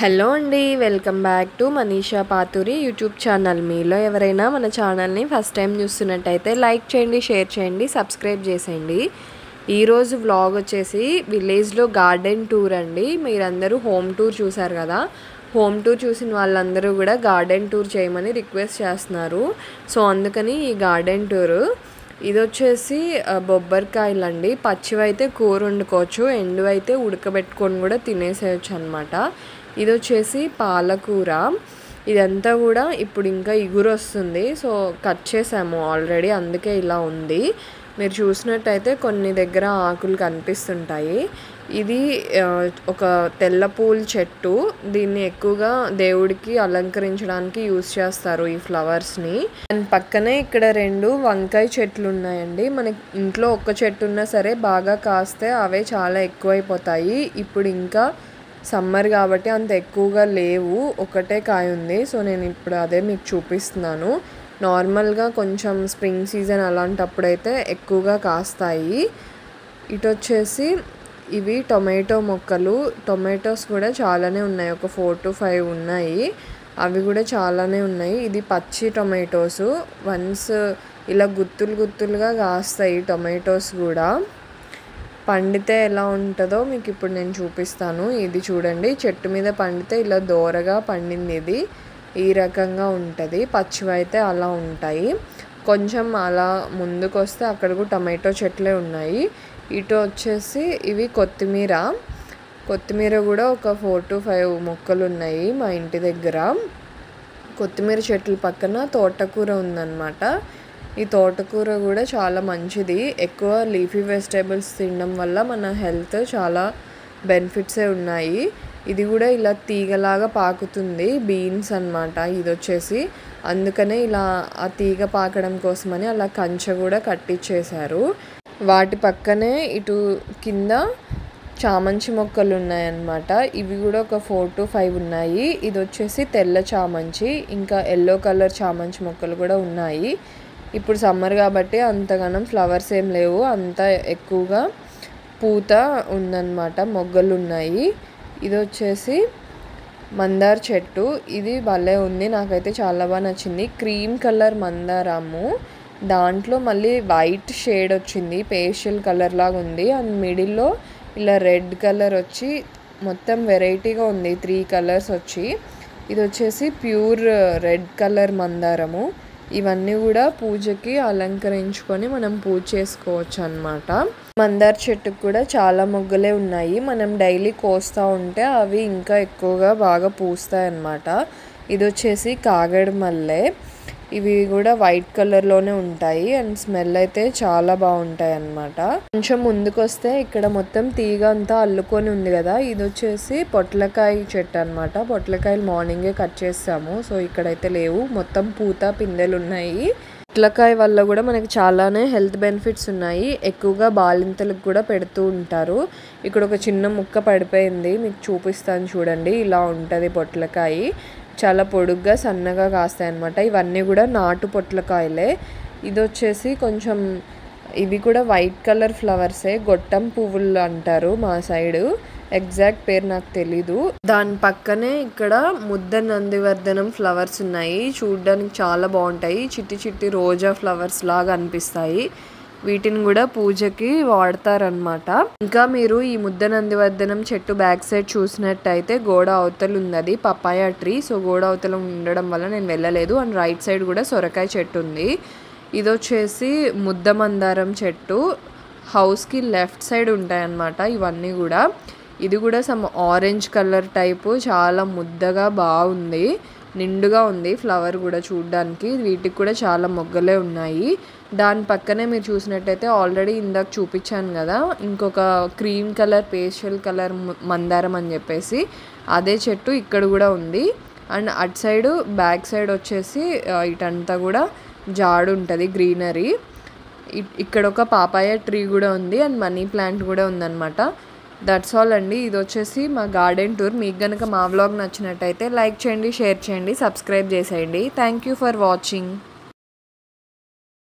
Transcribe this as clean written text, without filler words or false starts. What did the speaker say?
Hello అండి, welcome back to Manisha Pathuri YouTube channel. మీలో ఎవరైనా మన ఛానల్ని ఫస్ట్ టైం చూస్తున్నట్టయితే లైక్ చేయండి, షేర్ చేయండి, సబ్స్క్రైబ్ చేసేయండి. ఈరోజు వ్లాగ్ వచ్చేసి విలేజ్లో గార్డెన్ టూర్ అండి. మీరందరూ హోమ్ టూర్ చూసారు కదా, హోమ్ టూర్ చూసిన వాళ్ళందరూ కూడా గార్డెన్ టూర్ చేయమని రిక్వెస్ట్ చేస్తున్నారు. సో అందుకని ఈ గార్డెన్ టూరు ఇది వచ్చేసి బొబ్బరికాయలు అండి. పచ్చివైతే కూర వండుకోవచ్చు, ఎండువైతే ఉడకబెట్టుకొని కూడా తినేసేయచ్చు అనమాట. ఇది వచ్చేసి పాలకూర. ఇదంతా కూడా ఇప్పుడు ఇంకా ఇగురు వస్తుంది, సో కట్ చేసాము ఆల్రెడీ, అందుకే ఇలా ఉంది. మీరు చూసినట్టయితే కొన్ని దగ్గర ఆకులు కనిపిస్తుంటాయి. ఇది ఒక తెల్ల పూల చెట్టు. దీన్ని ఎక్కువగా దేవుడికి అలంకరించడానికి యూజ్ చేస్తారు ఈ ఫ్లవర్స్ని. దాని పక్కనే ఇక్కడ 2 వంకాయ చెట్లు ఉన్నాయండి. మనకి ఇంట్లో ఒక్క చెట్టు ఉన్నా సరే బాగా కాస్తే అవే చాలా ఎక్కువైపోతాయి. ఇప్పుడు ఇంకా సమ్మర్ కాబట్టి అంత ఎక్కువగా లేవు, ఒకటే కాయ ఉంది. సో నేను ఇప్పుడు అదే మీకు చూపిస్తున్నాను. నార్మల్గా కొంచెం స్ప్రింగ్ సీజన్ అలాంటప్పుడైతే ఎక్కువగా కాస్తాయి. ఇటు వచ్చేసి ఇవి టొమాటో మొక్కలు. టొమాటోస్ కూడా చాలానే ఉన్నాయి, ఒక 4 to 5 ఉన్నాయి. అవి కూడా చాలానే ఉన్నాయి. ఇది పచ్చి టొమాటోస్. వన్స్ ఇలా గుత్తులుగా కాస్తాయి టొమాటోస్ కూడా. పండితే ఎలా ఉంటుందో మీకు ఇప్పుడు నేను చూపిస్తాను. ఇది చూడండి, చెట్టు మీద పండితే ఇలా దోరగా పండింది. ఇది ఈ రకంగా ఉంటుంది. పచ్చివైతే అలా ఉంటాయి. కొంచెం అలా ముందుకు వస్తే అక్కడ కూడా టమాటో చెట్లే ఉన్నాయి. ఇటు వచ్చేసి ఇవి కొత్తిమీర కూడా ఒక 4 to 5 మొక్కలు ఉన్నాయి మా ఇంటి దగ్గర. కొత్తిమీర చెట్ల పక్కన తోటకూర ఉందన్నమాట. ఈ తోటకూర కూడా చాలా మంచిది. ఎక్కువ లీఫీ వెజిటేబుల్స్ తినడం వల్ల మన హెల్త్ చాలా బెనిఫిట్సే ఉన్నాయి. ఇది కూడా ఇలా తీగలాగా పాకుతుంది, బీన్స్ అన్నమాట ఇది వచ్చేసి. అందుకనే ఇలా ఆ తీగ పాకడం కోసమని అలా కంచె కూడా కట్టించేశారు. వాటి పక్కనే ఇటు కింద చామంతి మొక్కలు ఉన్నాయన్నమాట. ఇవి కూడా ఒక 4 to 5 ఉన్నాయి. ఇది వచ్చేసి తెల్ల చామంతి, ఇంకా ఎల్లో కలర్ చామంతి మొక్కలు కూడా ఉన్నాయి. ఇప్పుడు సమ్మర్ కాబట్టి అంతగానం ఫ్లవర్స్ ఏం లేవు, అంత ఎక్కువగా పూత ఉందన్నమాట, మొగ్గలు ఉన్నాయి. ఇది వచ్చేసి మందార చెట్టు. ఇది భలే ఉంది, నాకైతే చాలా బాగా నచ్చింది. క్రీమ్ కలర్ మందారము, దాంట్లో మళ్ళీ వైట్ షేడ్ వచ్చింది, పేస్టల్ కలర్ లాగా ఉంది. అండ్ మిడిల్లో ఇలా రెడ్ కలర్ వచ్చి మొత్తం వెరైటీగా ఉంది, 3 కలర్స్ వచ్చి. ఇది వచ్చేసి ప్యూర్ రెడ్ కలర్ మందారము. ఇవన్నీ కూడా పూజకి అలంకరించుకొని మనం పూజ చేసుకోవచ్చు అన్నమాట. మందార చెట్టుకు కూడా చాలా మొగ్గలే ఉన్నాయి. మనం డైలీ కోస్తూ ఉంటే అవి ఇంకా ఎక్కువగా బాగా పూస్తాయి అన్నమాట. ఇది వచ్చేసి కాగడ మల్లె. ఇవి కూడా వైట్ కలర్లోనే ఉంటాయి అండ్ స్మెల్ అయితే చాలా బాగుంటాయి అన్నమాట. కొంచెం ముందుకు వస్తే ఇక్కడ మొత్తం తీగ అంతా అల్లుకొని ఉంది కదా, ఇది వచ్చేసి పొట్లకాయ చెట్టు అన్నమాట. పొట్లకాయలు మార్నింగే కట్ చేస్తాము, సో ఇక్కడైతే లేవు, మొత్తం పూత పిందెలు ఉన్నాయి. పొట్లకాయ వల్ల కూడా మనకి చాలానే హెల్త్ బెనిఫిట్స్ ఉన్నాయి. ఎక్కువగా బాలింతలకు కూడా పెడుతూ ఉంటారు. ఇక్కడ ఒక చిన్న ముక్క పడిపోయింది, మీకు చూపిస్తాను చూడండి. ఇలా ఉంటుంది పొట్లకాయ, చాలా పొడుగ్గా సన్నగా కాస్తాయి అన్నమాట. ఇవన్నీ కూడా నాటు పొట్లకాయలే. ఇది వచ్చేసి కొంచెం ఇవి కూడా వైట్ కలర్ ఫ్లవర్సే, గొట్టం పువ్వులు అంటారు మా సైడు, ఎగ్జాక్ట్ పేరు నాకు తెలీదు. దాని పక్కనే ఇక్కడ ముద్ద నందివర్ధనం ఫ్లవర్స్ ఉన్నాయి, చూడడానికి చాలా బాగుంటాయి. చిట్టి చిట్టి రోజా ఫ్లవర్స్ లాగా అనిపిస్తాయి. వీటిని కూడా పూజకి వాడతారనమాట. ఇంకా మీరు ఈ ముద్ద నందివర్ధనం చెట్టు బ్యాక్ సైడ్ చూసినట్టయితే గోడ అవతల ఉంది, అది పపాయ ట్రీ. సో గోడ అవతల ఉండడం వల్ల నేను వెళ్ళలేదు. అండ్ రైట్ సైడ్ కూడా సొరకాయ చెట్టు ఉంది. ఇది వచ్చేసి ముద్ద మందారం చెట్టు. హౌస్కి లెఫ్ట్ సైడ్ ఉంటాయి అన్నమాట ఇవన్నీ కూడా. ఇది కూడా సమ్ ఆరెంజ్ కలర్ టైపు, చాలా ముద్దగా బాగుంది, నిండుగా ఉంది ఫ్లవర్ కూడా చూడడానికి. వీటికి కూడా చాలా మొగ్గలే ఉన్నాయి. దాని పక్కనే మీరు చూసినట్టయితే ఆల్రెడీ ఇందాక చూపించాను కదా, ఇంకొక క్రీమ్ కలర్ పేస్టల్ కలర్ మందారం అని చెప్పేసి, అదే చెట్టు ఇక్కడ కూడా ఉంది. అండ్ అటు సైడ్ బ్యాక్ సైడ్ వచ్చేసి ఇటంతా కూడా జాడు ఉంటుంది, గ్రీనరీ. ఇక్కడ ఒక పాపాయ ట్రీ కూడా ఉంది అండ్ మనీ ప్లాంట్ కూడా ఉందన్నమాట. దట్స్ ఆల్ అండి. ఇది వచ్చేసి మా గార్డెన్ టూర్. మీకు కనుక మా వ్లాగ్ నచ్చినట్టయితే లైక్ చేయండి, షేర్ చేయండి, సబ్స్క్రైబ్ చేసేయండి. Thank you for watching.